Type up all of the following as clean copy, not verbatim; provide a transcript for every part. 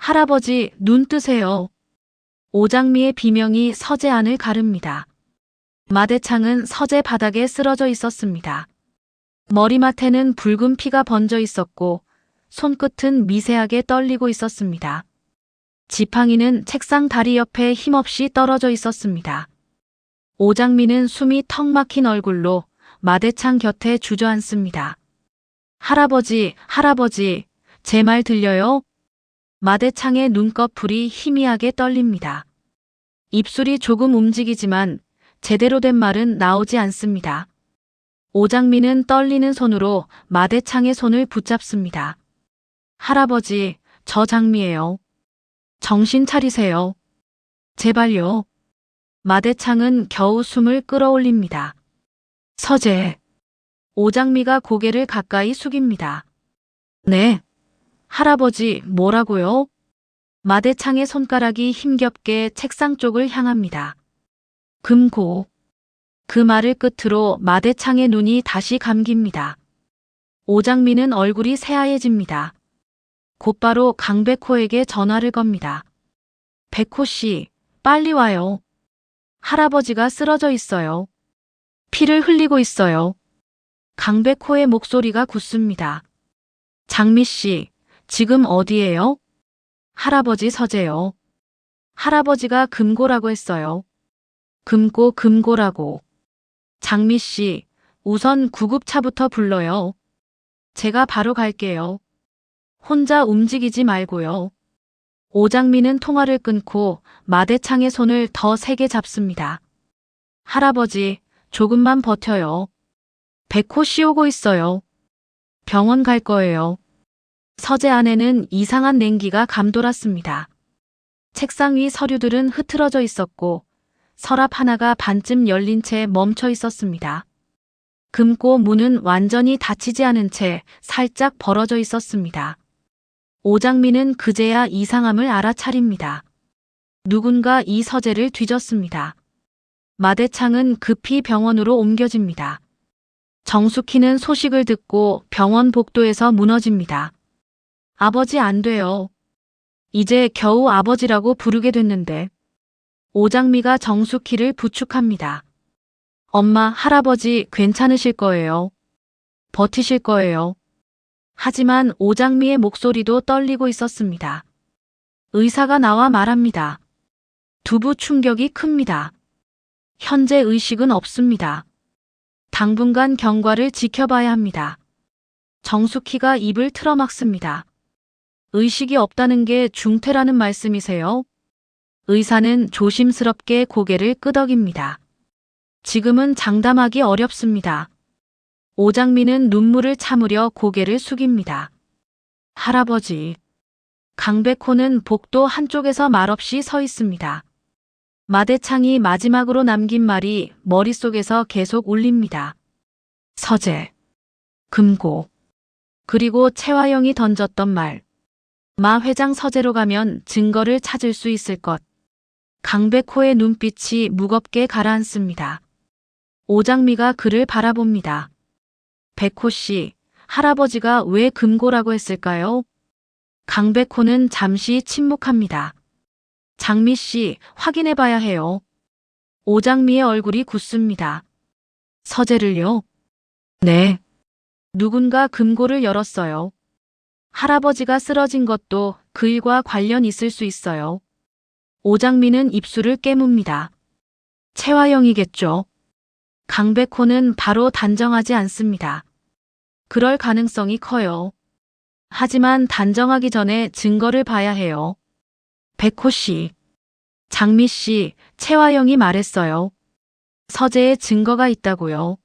할아버지, 눈 뜨세요. 오장미의 비명이 서재 안을 가릅니다. 마대창은 서재 바닥에 쓰러져 있었습니다. 머리맡에는 붉은 피가 번져 있었고 손끝은 미세하게 떨리고 있었습니다. 지팡이는 책상 다리 옆에 힘없이 떨어져 있었습니다. 오장미는 숨이 턱 막힌 얼굴로 마대창 곁에 주저앉습니다. 할아버지, 할아버지, 제 말 들려요? 마대창의 눈꺼풀이 희미하게 떨립니다. 입술이 조금 움직이지만 제대로 된 말은 나오지 않습니다. 오장미는 떨리는 손으로 마대창의 손을 붙잡습니다. 할아버지, 저 장미예요. 정신 차리세요. 제발요. 마대창은 겨우 숨을 끌어올립니다. 서재. 오장미가 고개를 가까이 숙입니다. 네. 할아버지, 뭐라고요? 마대창의 손가락이 힘겹게 책상 쪽을 향합니다. 금고. 그 말을 끝으로 마대창의 눈이 다시 감깁니다. 오장미는 얼굴이 새하얘집니다. 곧바로 강백호에게 전화를 겁니다. 백호 씨, 빨리 와요. 할아버지가 쓰러져 있어요. 피를 흘리고 있어요. 강백호의 목소리가 굳습니다. 장미 씨, 지금 어디예요? 할아버지 서재요. 할아버지가 금고라고 했어요. 금고라고. 장미 씨, 우선 구급차부터 불러요. 제가 바로 갈게요. 혼자 움직이지 말고요. 오장미는 통화를 끊고 마대창의 손을 더 세게 잡습니다. 할아버지, 조금만 버텨요. 백호 씨 오고 있어요. 병원 갈 거예요. 서재 안에는 이상한 냉기가 감돌았습니다. 책상 위 서류들은 흐트러져 있었고 서랍 하나가 반쯤 열린 채 멈춰 있었습니다. 금고 문은 완전히 닫히지 않은 채 살짝 벌어져 있었습니다. 오장미는 그제야 이상함을 알아차립니다. 누군가 이 서재를 뒤졌습니다. 마대창은 급히 병원으로 옮겨집니다. 정숙희는 소식을 듣고 병원 복도에서 무너집니다. 아버지 안 돼요. 이제 겨우 아버지라고 부르게 됐는데. 오장미가 정숙희를 부축합니다. 엄마, 할아버지 괜찮으실 거예요. 버티실 거예요. 하지만 오장미의 목소리도 떨리고 있었습니다. 의사가 나와 말합니다. 두부 충격이 큽니다. 현재 의식은 없습니다. 당분간 경과를 지켜봐야 합니다. 정숙희가 입을 틀어막습니다. 의식이 없다는 게 중퇴라는 말씀이세요? 의사는 조심스럽게 고개를 끄덕입니다. 지금은 장담하기 어렵습니다. 오장미는 눈물을 참으려 고개를 숙입니다. 할아버지. 강백호는 복도 한쪽에서 말없이 서 있습니다. 마대창이 마지막으로 남긴 말이 머릿속에서 계속 울립니다. 서재. 금고. 그리고 채화영이 던졌던 말. 마 회장 서재로 가면 증거를 찾을 수 있을 것. 강백호의 눈빛이 무겁게 가라앉습니다. 오장미가 그를 바라봅니다. 백호 씨, 할아버지가 왜 금고라고 했을까요? 강백호는 잠시 침묵합니다. 장미 씨, 확인해 봐야 해요. 오장미의 얼굴이 굳습니다. 서재를요? 네. 누군가 금고를 열었어요. 할아버지가 쓰러진 것도 그 일과 관련 있을 수 있어요. 오장미는 입술을 깨뭅니다. 채화영이겠죠. 강백호는 바로 단정하지 않습니다. 그럴 가능성이 커요. 하지만 단정하기 전에 증거를 봐야 해요. 백호 씨, 장미 씨, 채화영이 말했어요. 서재에 증거가 있다고요.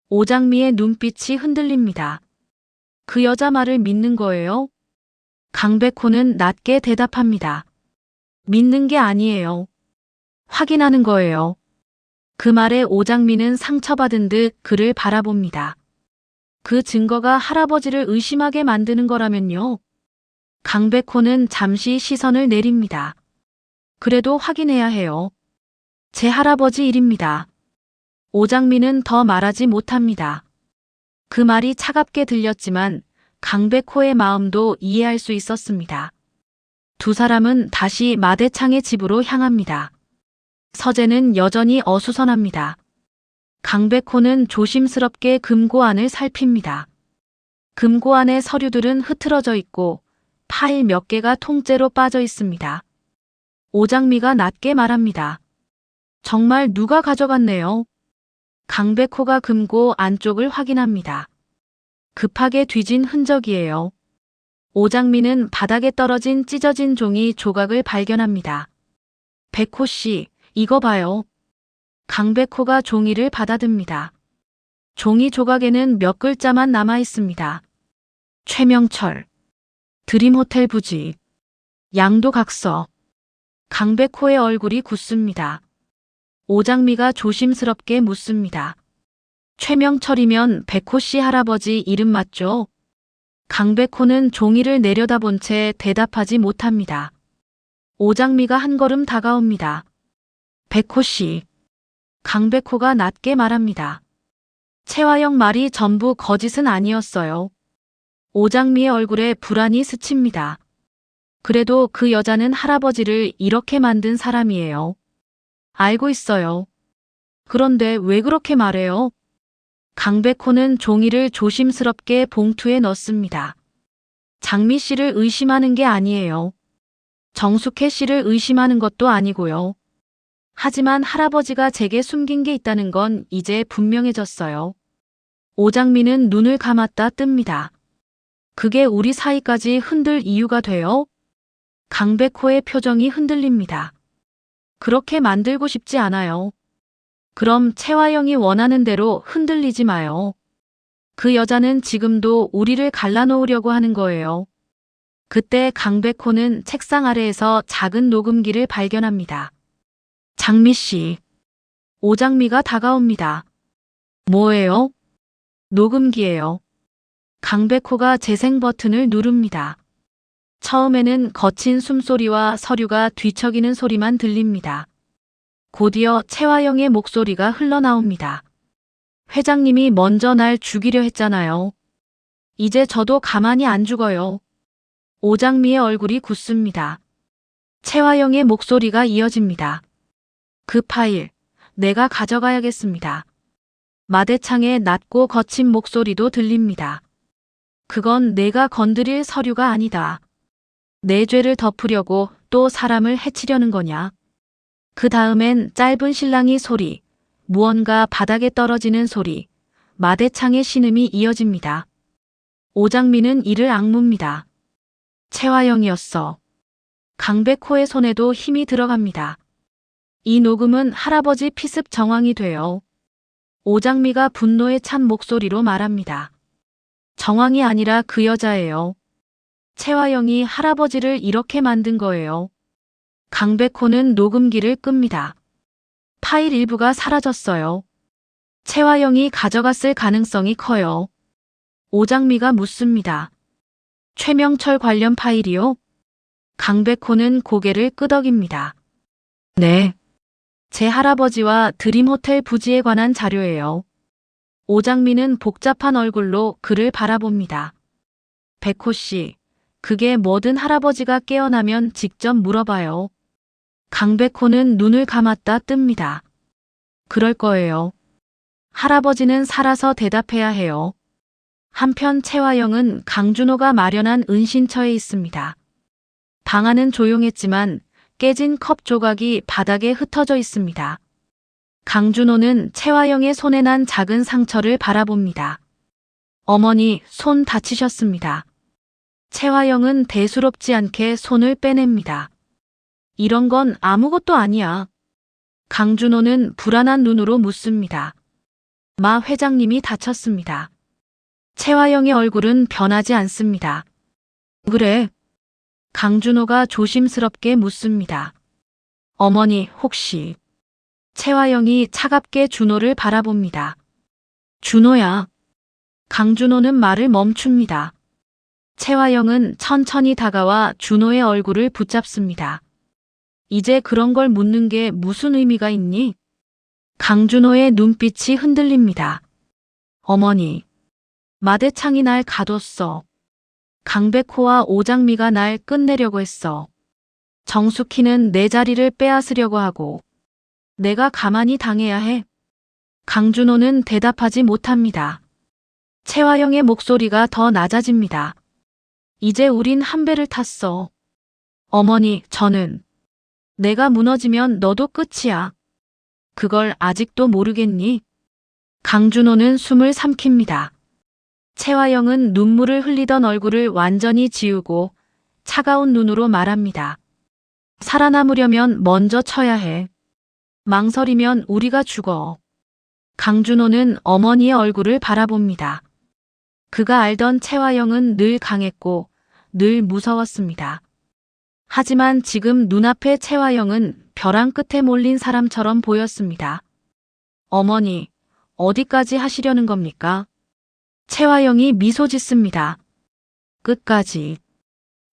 오장미의 눈빛이 흔들립니다. 그 여자 말을 믿는 거예요? 강백호는 낮게 대답합니다. 믿는 게 아니에요. 확인하는 거예요. 그 말에 오장미는 상처받은 듯 그를 바라봅니다. 그 증거가 할아버지를 의심하게 만드는 거라면요. 강백호는 잠시 시선을 내립니다. 그래도 확인해야 해요. 제 할아버지 일입니다. 오장미는 더 말하지 못합니다. 그 말이 차갑게 들렸지만 강백호의 마음도 이해할 수 있었습니다. 두 사람은 다시 마대창의 집으로 향합니다. 서재는 여전히 어수선합니다. 강백호는 조심스럽게 금고 안을 살핍니다. 금고 안의 서류들은 흐트러져 있고 파일 몇 개가 통째로 빠져 있습니다. 오장미가 낮게 말합니다. 정말 누가 가져갔네요. 강백호가 금고 안쪽을 확인합니다. 급하게 뒤진 흔적이에요. 오장미는 바닥에 떨어진 찢어진 종이 조각을 발견합니다. 백호 씨, 이거 봐요. 강백호가 종이를 받아듭니다. 종이 조각에는 몇 글자만 남아 있습니다. 최명철, 드림호텔 부지, 양도각서. 강백호의 얼굴이 굳습니다. 오장미가 조심스럽게 묻습니다. 최명철이면 백호 씨 할아버지 이름 맞죠? 강백호는 종이를 내려다본 채 대답하지 못합니다. 오장미가 한 걸음 다가옵니다. 백호 씨. 강백호가 낮게 말합니다. 채화영 말이 전부 거짓은 아니었어요. 오장미의 얼굴에 불안이 스칩니다. 그래도 그 여자는 할아버지를 이렇게 만든 사람이에요. 알고 있어요. 그런데 왜 그렇게 말해요? 강백호는 종이를 조심스럽게 봉투에 넣습니다. 장미 씨를 의심하는 게 아니에요. 정숙혜 씨를 의심하는 것도 아니고요. 하지만 할아버지가 제게 숨긴 게 있다는 건 이제 분명해졌어요. 오장미는 눈을 감았다 뜹니다. 그게 우리 사이까지 흔들 이유가 돼요? 강백호의 표정이 흔들립니다. 그렇게 만들고 싶지 않아요. 그럼 채화영이 원하는 대로 흔들리지 마요. 그 여자는 지금도 우리를 갈라놓으려고 하는 거예요. 그때 강백호는 책상 아래에서 작은 녹음기를 발견합니다. 장미 씨. 오장미가 다가옵니다. 뭐예요? 녹음기예요. 강백호가 재생 버튼을 누릅니다. 처음에는 거친 숨소리와 서류가 뒤척이는 소리만 들립니다. 곧이어 채화영의 목소리가 흘러나옵니다. 회장님이 먼저 날 죽이려 했잖아요. 이제 저도 가만히 안 죽어요. 오장미의 얼굴이 굳습니다. 채화영의 목소리가 이어집니다. 그 파일, 내가 가져가야겠습니다. 마대창의 낮고 거친 목소리도 들립니다. 그건 내가 건드릴 서류가 아니다. 내 죄를 덮으려고 또 사람을 해치려는 거냐? 그 다음엔 짧은 실랑이 소리, 무언가 바닥에 떨어지는 소리, 마대창의 신음이 이어집니다. 오장미는 이를 악뭅니다. 채화영이었어. 강백호의 손에도 힘이 들어갑니다. 이 녹음은 할아버지 피습 정황이 돼요. 오장미가 분노에 찬 목소리로 말합니다. 정황이 아니라 그 여자예요. 채화영이 할아버지를 이렇게 만든 거예요. 강백호는 녹음기를 끕니다. 파일 일부가 사라졌어요. 채화영이 가져갔을 가능성이 커요. 오장미가 묻습니다. 최명철 관련 파일이요? 강백호는 고개를 끄덕입니다. 네. 제 할아버지와 드림호텔 부지에 관한 자료예요. 오장미는 복잡한 얼굴로 그를 바라봅니다. 백호 씨, 그게 뭐든 할아버지가 깨어나면 직접 물어봐요. 강백호는 눈을 감았다 뜹니다. 그럴 거예요. 할아버지는 살아서 대답해야 해요. 한편 채화영은 강준호가 마련한 은신처에 있습니다. 방 안은 조용했지만 깨진 컵 조각이 바닥에 흩어져 있습니다. 강준호는 채화영의 손에 난 작은 상처를 바라봅니다. 어머니, 손 다치셨습니다. 채화영은 대수롭지 않게 손을 빼냅니다. 이런 건 아무것도 아니야. 강준호는 불안한 눈으로 묻습니다. 마 회장님이 다쳤습니다. 채화영의 얼굴은 변하지 않습니다. 그래? 강준호가 조심스럽게 묻습니다. 어머니, 혹시... 채화영이 차갑게 준호를 바라봅니다. 준호야. 강준호는 말을 멈춥니다. 채화영은 천천히 다가와 준호의 얼굴을 붙잡습니다. 이제 그런 걸 묻는 게 무슨 의미가 있니? 강준호의 눈빛이 흔들립니다. 어머니, 마대창이 날 가뒀어. 강백호와 오장미가 날 끝내려고 했어. 정숙희는 내 자리를 빼앗으려고 하고 내가 가만히 당해야 해. 강준호는 대답하지 못합니다. 채화영의 목소리가 더 낮아집니다. 이제 우린 한 배를 탔어. 어머니, 저는 내가 무너지면 너도 끝이야. 그걸 아직도 모르겠니? 강준호는 숨을 삼킵니다. 채화영은 눈물을 흘리던 얼굴을 완전히 지우고 차가운 눈으로 말합니다. 살아남으려면 먼저 쳐야 해. 망설이면 우리가 죽어. 강준호는 어머니의 얼굴을 바라봅니다. 그가 알던 채화영은 늘 강했고 늘 무서웠습니다. 하지만 지금 눈앞의 채화영은 벼랑 끝에 몰린 사람처럼 보였습니다. 어머니, 어디까지 하시려는 겁니까? 채화영이 미소 짓습니다. 끝까지.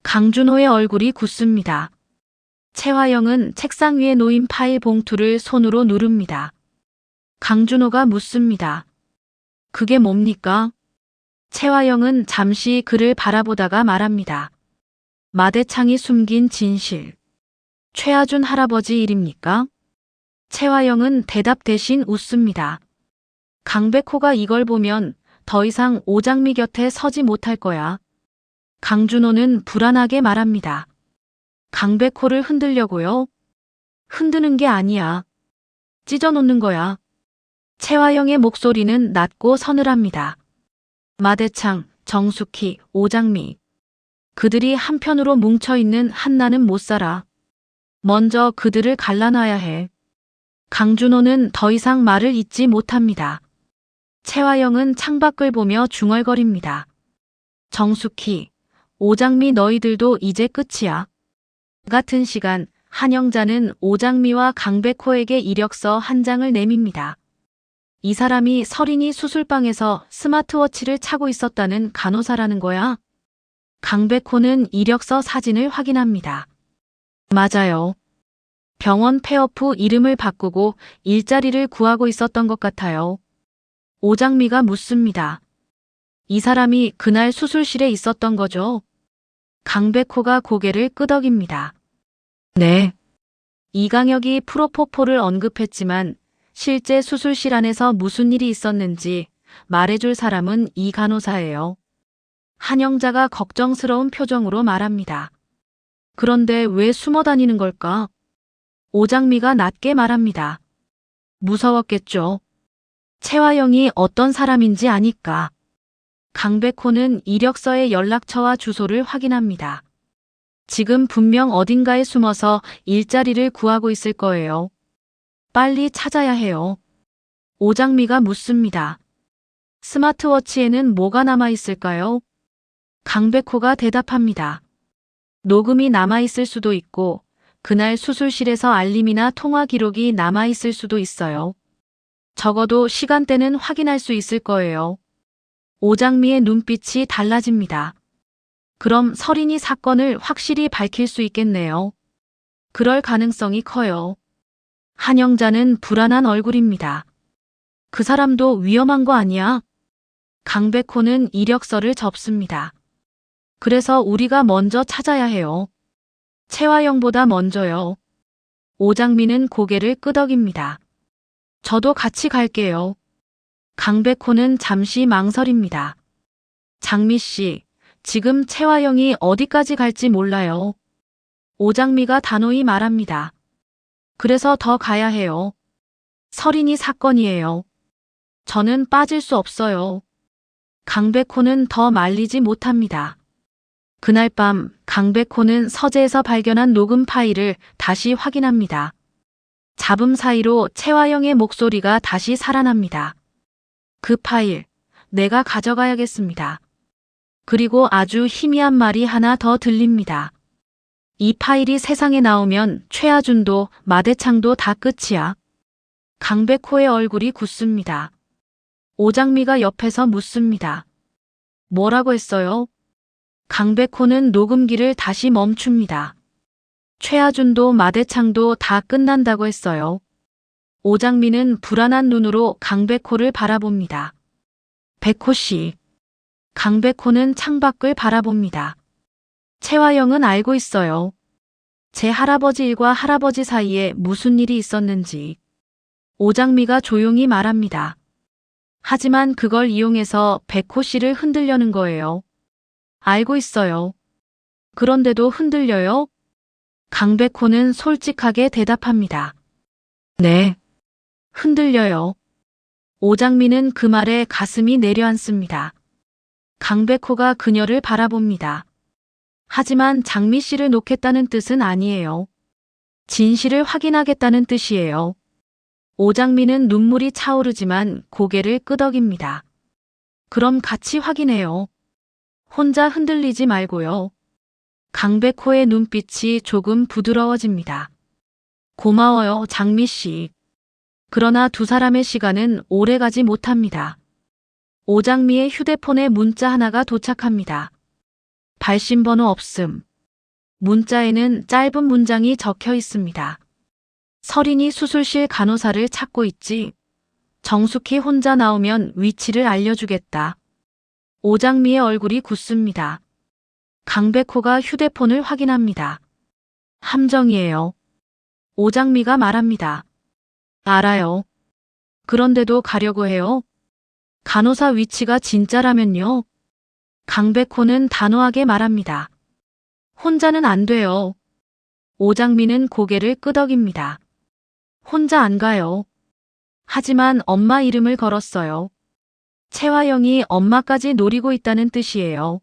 강준호의 얼굴이 굳습니다. 채화영은 책상 위에 놓인 파일 봉투를 손으로 누릅니다. 강준호가 묻습니다. 그게 뭡니까? 채화영은 잠시 그를 바라보다가 말합니다. 마대창이 숨긴 진실. 최아준 할아버지 일입니까? 채화영은 대답 대신 웃습니다. 강백호가 이걸 보면 더 이상 오장미 곁에 서지 못할 거야. 강준호는 불안하게 말합니다. 강백호를 흔들려고요? 흔드는 게 아니야. 찢어놓는 거야. 채화영의 목소리는 낮고 서늘합니다. 마대창, 정숙희, 오장미. 그들이 한편으로 뭉쳐있는 한나는 못 살아. 먼저 그들을 갈라놔야 해. 강준호는 더 이상 말을 잇지 못합니다. 채화영은 창밖을 보며 중얼거립니다. 정숙희, 오장미 너희들도 이제 끝이야. 같은 시간 한영자는 오장미와 강백호에게 이력서 한 장을 내밉니다. 이 사람이 서린이 수술방에서 스마트워치를 차고 있었다는 간호사라는 거야? 강백호는 이력서 사진을 확인합니다. 맞아요. 병원 폐업 후 이름을 바꾸고 일자리를 구하고 있었던 것 같아요. 오장미가 묻습니다. 이 사람이 그날 수술실에 있었던 거죠? 강백호가 고개를 끄덕입니다. 네. 이강혁이 프로포폴을 언급했지만 실제 수술실 안에서 무슨 일이 있었는지 말해줄 사람은 이 간호사예요. 한영자가 걱정스러운 표정으로 말합니다. 그런데 왜 숨어 다니는 걸까? 오장미가 낮게 말합니다. 무서웠겠죠. 채화영이 어떤 사람인지 아니까. 강백호는 이력서의 연락처와 주소를 확인합니다. 지금 분명 어딘가에 숨어서 일자리를 구하고 있을 거예요. 빨리 찾아야 해요. 오장미가 묻습니다. 스마트워치에는 뭐가 남아 있을까요? 강백호가 대답합니다. 녹음이 남아 있을 수도 있고 그날 수술실에서 알림이나 통화 기록이 남아 있을 수도 있어요. 적어도 시간대는 확인할 수 있을 거예요. 오장미의 눈빛이 달라집니다. 그럼 서린이 사건을 확실히 밝힐 수 있겠네요. 그럴 가능성이 커요. 한영자는 불안한 얼굴입니다. 그 사람도 위험한 거 아니야? 강백호는 이력서를 접습니다. 그래서 우리가 먼저 찾아야 해요. 채화영보다 먼저요. 오장미는 고개를 끄덕입니다. 저도 같이 갈게요. 강백호는 잠시 망설입니다. 장미 씨, 지금 채화영이 어디까지 갈지 몰라요. 오장미가 단호히 말합니다. 그래서 더 가야 해요. 서린이 사건이에요. 저는 빠질 수 없어요. 강백호는 더 말리지 못합니다. 그날 밤 강백호는 서재에서 발견한 녹음 파일을 다시 확인합니다. 잡음 사이로 채화영의 목소리가 다시 살아납니다. 그 파일, 내가 가져가야겠습니다. 그리고 아주 희미한 말이 하나 더 들립니다. 이 파일이 세상에 나오면 최아준도 마대창도 다 끝이야. 강백호의 얼굴이 굳습니다. 오장미가 옆에서 묻습니다. 뭐라고 했어요? 강백호는 녹음기를 다시 멈춥니다. 최아준도 마대창도 다 끝난다고 했어요. 오장미는 불안한 눈으로 강백호를 바라봅니다. 백호 씨. 강백호는 창밖을 바라봅니다. 채화영은 알고 있어요. 제 할아버지 일과 할아버지 사이에 무슨 일이 있었는지 오장미가 조용히 말합니다. 하지만 그걸 이용해서 백호 씨를 흔들려는 거예요. 알고 있어요. 그런데도 흔들려요? 강백호는 솔직하게 대답합니다. 네. 흔들려요. 오장미는 그 말에 가슴이 내려앉습니다. 강백호가 그녀를 바라봅니다. 하지만 장미 씨를 놓겠다는 뜻은 아니에요. 진실을 확인하겠다는 뜻이에요. 오장미는 눈물이 차오르지만 고개를 끄덕입니다. 그럼 같이 확인해요. 혼자 흔들리지 말고요. 강백호의 눈빛이 조금 부드러워집니다. 고마워요, 장미 씨. 그러나 두 사람의 시간은 오래 가지 못합니다. 오장미의 휴대폰에 문자 하나가 도착합니다. 발신번호 없음. 문자에는 짧은 문장이 적혀 있습니다. 설인이 수술실 간호사를 찾고 있지. 정숙희 혼자 나오면 위치를 알려주겠다. 오장미의 얼굴이 굳습니다. 강백호가 휴대폰을 확인합니다. 함정이에요. 오장미가 말합니다. 알아요. 그런데도 가려고 해요. 간호사 위치가 진짜라면요. 강백호는 단호하게 말합니다. 혼자는 안 돼요. 오장미는 고개를 끄덕입니다. 혼자 안 가요. 하지만 엄마 이름을 걸었어요. 채화영이 엄마까지 노리고 있다는 뜻이에요.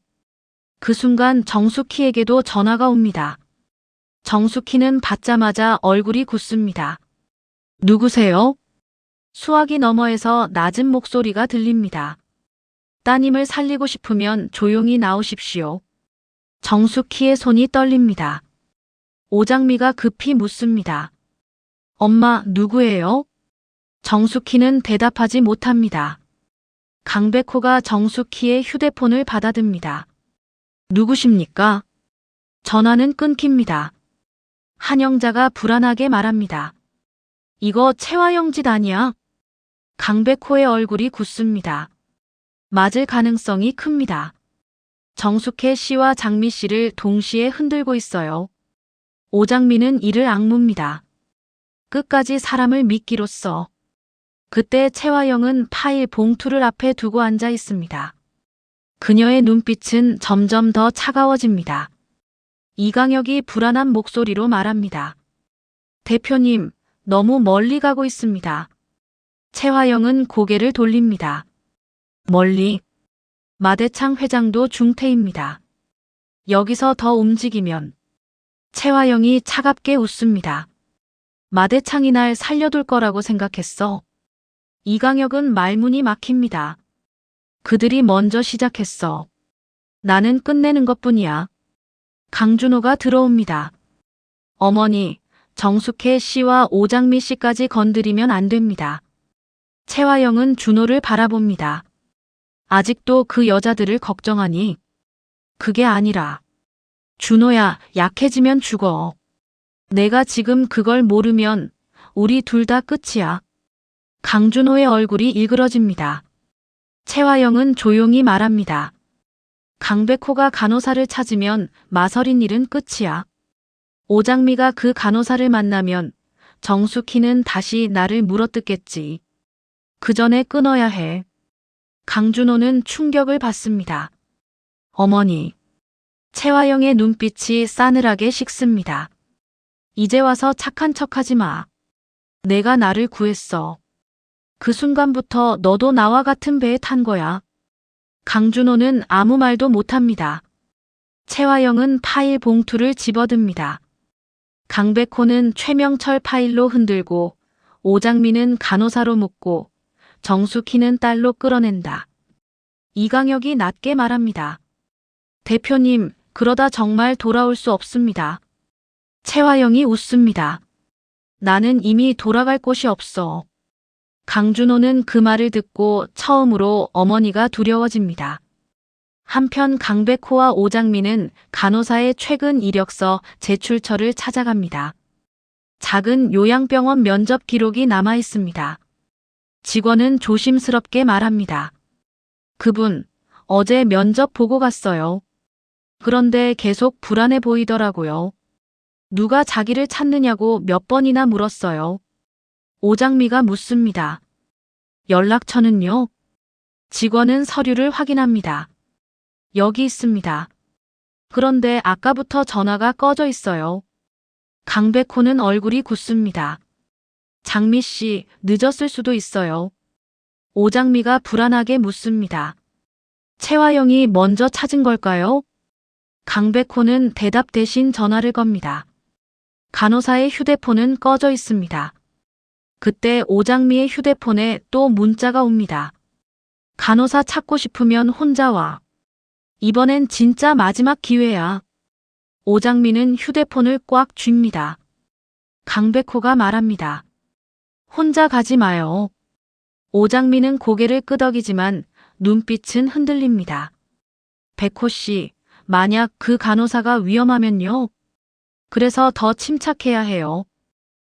그 순간 정숙희에게도 전화가 옵니다. 정숙희는 받자마자 얼굴이 굳습니다. 누구세요? 수화기 너머에서 낮은 목소리가 들립니다. 따님을 살리고 싶으면 조용히 나오십시오. 정숙희의 손이 떨립니다. 오장미가 급히 묻습니다. 엄마, 누구예요? 정숙희는 대답하지 못합니다. 강백호가 정숙희의 휴대폰을 받아듭니다. 누구십니까? 전화는 끊깁니다. 한영자가 불안하게 말합니다. 이거 채화영 짓 아니야? 강백호의 얼굴이 굳습니다. 맞을 가능성이 큽니다. 정숙혜 씨와 장미 씨를 동시에 흔들고 있어요. 오장미는 이를 악뭅니다. 끝까지 사람을 믿기로써. 그때 채화영은 파일 봉투를 앞에 두고 앉아 있습니다. 그녀의 눈빛은 점점 더 차가워집니다. 이강혁이 불안한 목소리로 말합니다. 대표님, 너무 멀리 가고 있습니다. 채화영은 고개를 돌립니다. 멀리. 마대창 회장도 중태입니다. 여기서 더 움직이면. 채화영이 차갑게 웃습니다. 마대창이 날 살려둘 거라고 생각했어. 이강혁은 말문이 막힙니다. 그들이 먼저 시작했어. 나는 끝내는 것뿐이야. 강준호가 들어옵니다. 어머니, 정숙혜 씨와 오장미 씨까지 건드리면 안 됩니다. 채화영은 준호를 바라봅니다. 아직도 그 여자들을 걱정하니? 그게 아니라. 준호야, 약해지면 죽어. 내가 지금 그걸 모르면 우리 둘 다 끝이야. 강준호의 얼굴이 일그러집니다. 채화영은 조용히 말합니다. 강백호가 간호사를 찾으면 마설인 일은 끝이야. 오장미가 그 간호사를 만나면 정숙희는 다시 나를 물어뜯겠지. 그 전에 끊어야 해. 강준호는 충격을 받습니다. 어머니. 채화영의 눈빛이 싸늘하게 식습니다. 이제 와서 착한 척하지 마. 내가 나를 구했어. 그 순간부터 너도 나와 같은 배에 탄 거야. 강준호는 아무 말도 못합니다. 채화영은 파일 봉투를 집어듭니다. 강백호는 최명철 파일로 흔들고 오장미는 간호사로 묶고 정숙희는 딸로 끌어낸다. 이강혁이 낮게 말합니다. 대표님, 그러다 정말 돌아올 수 없습니다. 채화영이 웃습니다. 나는 이미 돌아갈 곳이 없어. 강준호는 그 말을 듣고 처음으로 어머니가 두려워집니다. 한편 강백호와 오장미는 간호사의 최근 이력서 제출처를 찾아갑니다. 작은 요양병원 면접 기록이 남아 있습니다. 직원은 조심스럽게 말합니다. 그분, 어제 면접 보고 갔어요. 그런데 계속 불안해 보이더라고요. 누가 자기를 찾느냐고 몇 번이나 물었어요. 오장미가 묻습니다. 연락처는요? 직원은 서류를 확인합니다. 여기 있습니다. 그런데 아까부터 전화가 꺼져 있어요. 강백호는 얼굴이 굳습니다. 장미 씨, 늦었을 수도 있어요. 오장미가 불안하게 묻습니다. 채화영이 먼저 찾은 걸까요? 강백호는 대답 대신 전화를 겁니다. 간호사의 휴대폰은 꺼져 있습니다. 그때 오장미의 휴대폰에 또 문자가 옵니다. 간호사 찾고 싶으면 혼자 와. 이번엔 진짜 마지막 기회야. 오장미는 휴대폰을 꽉 쥡니다. 강백호가 말합니다. 혼자 가지 마요. 오장미는 고개를 끄덕이지만 눈빛은 흔들립니다. 백호 씨, 만약 그 간호사가 위험하면요. 그래서 더 침착해야 해요.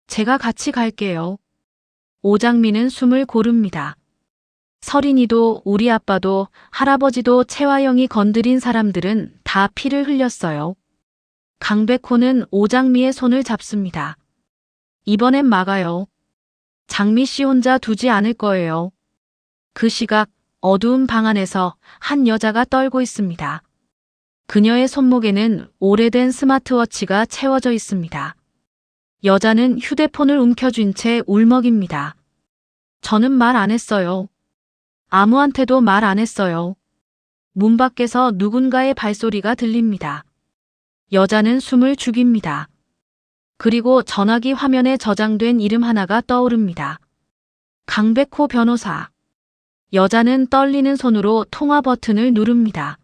제가 같이 갈게요. 오장미는 숨을 고릅니다. 서린이도 우리 아빠도 할아버지도 채화영이 건드린 사람들은 다 피를 흘렸어요. 강백호는 오장미의 손을 잡습니다. 이번엔 막아요. 장미 씨 혼자 두지 않을 거예요. 그 시각 어두운 방 안에서 한 여자가 떨고 있습니다. 그녀의 손목에는 오래된 스마트워치가 채워져 있습니다. 여자는 휴대폰을 움켜쥔 채 울먹입니다. 저는 말 안 했어요. 아무한테도 말 안 했어요. 문 밖에서 누군가의 발소리가 들립니다. 여자는 숨을 죽입니다. 그리고 전화기 화면에 저장된 이름 하나가 떠오릅니다. 강백호 변호사. 여자는 떨리는 손으로 통화 버튼을 누릅니다.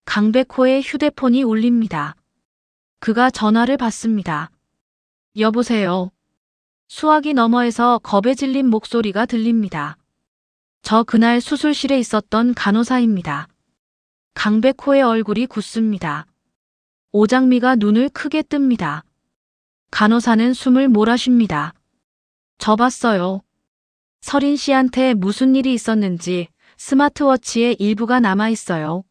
강백호의 휴대폰이 울립니다. 그가 전화를 받습니다. 여보세요. 수화기 너머에서 겁에 질린 목소리가 들립니다. 저 그날 수술실에 있었던 간호사입니다. 강백호의 얼굴이 굳습니다. 오장미가 눈을 크게 뜹니다. 간호사는 숨을 몰아쉽니다. 저 봤어요. 서린 씨한테 무슨 일이 있었는지 스마트워치에 일부가 남아 있어요.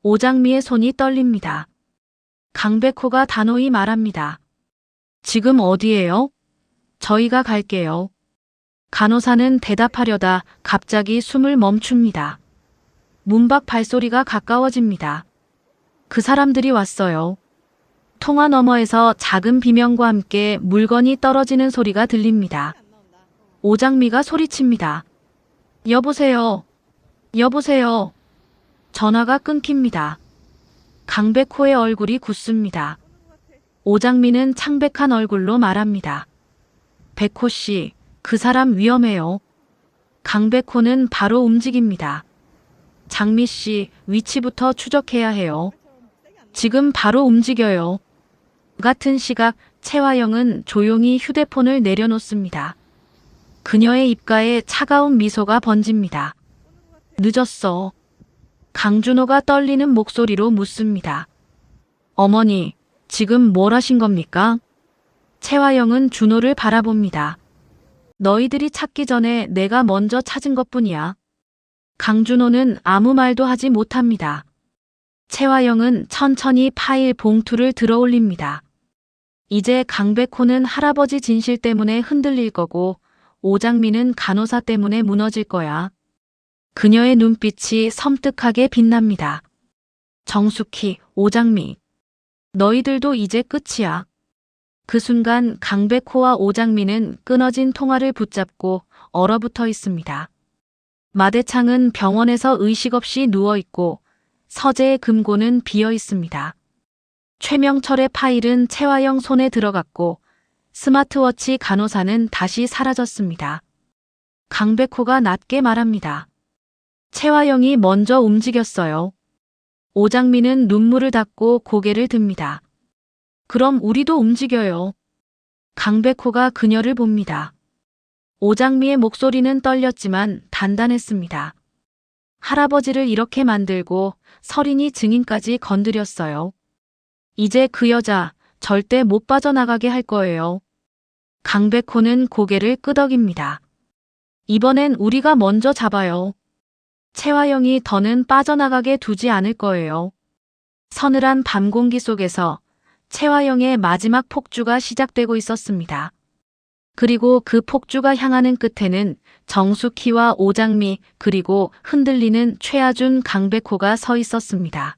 오장미의 손이 떨립니다. 강백호가 단호히 말합니다. 지금 어디예요? 저희가 갈게요. 간호사는 대답하려다 갑자기 숨을 멈춥니다. 문 밖 발소리가 가까워집니다. 그 사람들이 왔어요. 통화 너머에서 작은 비명과 함께 물건이 떨어지는 소리가 들립니다. 오장미가 소리칩니다. 여보세요. 여보세요. 전화가 끊깁니다. 강백호의 얼굴이 굳습니다. 오장미는 창백한 얼굴로 말합니다. 백호 씨, 그 사람 위험해요. 강백호는 바로 움직입니다. 장미 씨, 위치부터 추적해야 해요. 지금 바로 움직여요. 같은 시각 채화영은 조용히 휴대폰을 내려놓습니다. 그녀의 입가에 차가운 미소가 번집니다. 늦었어. 강준호가 떨리는 목소리로 묻습니다. 어머니, 지금 뭘 하신 겁니까? 채화영은 준호를 바라봅니다. 너희들이 찾기 전에 내가 먼저 찾은 것뿐이야. 강준호는 아무 말도 하지 못합니다. 채화영은 천천히 파일 봉투를 들어 올립니다. 이제 강백호는 할아버지 진실 때문에 흔들릴 거고 오장미는 간호사 때문에 무너질 거야. 그녀의 눈빛이 섬뜩하게 빛납니다. 정숙희, 오장미. 너희들도 이제 끝이야. 그 순간 강백호와 오장미는 끊어진 통화를 붙잡고 얼어붙어 있습니다. 마대창은 병원에서 의식 없이 누워있고 서재의 금고는 비어 있습니다. 최명철의 파일은 채화영 손에 들어갔고 스마트워치 간호사는 다시 사라졌습니다. 강백호가 낮게 말합니다. 채화영이 먼저 움직였어요. 오장미는 눈물을 닦고 고개를 듭니다. 그럼 우리도 움직여요. 강백호가 그녀를 봅니다. 오장미의 목소리는 떨렸지만 단단했습니다. 할아버지를 이렇게 만들고 서린이 증인까지 건드렸어요. 이제 그 여자 절대 못 빠져나가게 할 거예요. 강백호는 고개를 끄덕입니다. 이번엔 우리가 먼저 잡아요. 채화영이 더는 빠져나가게 두지 않을 거예요. 서늘한 밤 공기 속에서 채화영의 마지막 폭주가 시작되고 있었습니다. 그리고 그 폭주가 향하는 끝에는 정숙희와 오장미 그리고 흔들리는 최아준, 강백호가 서 있었습니다.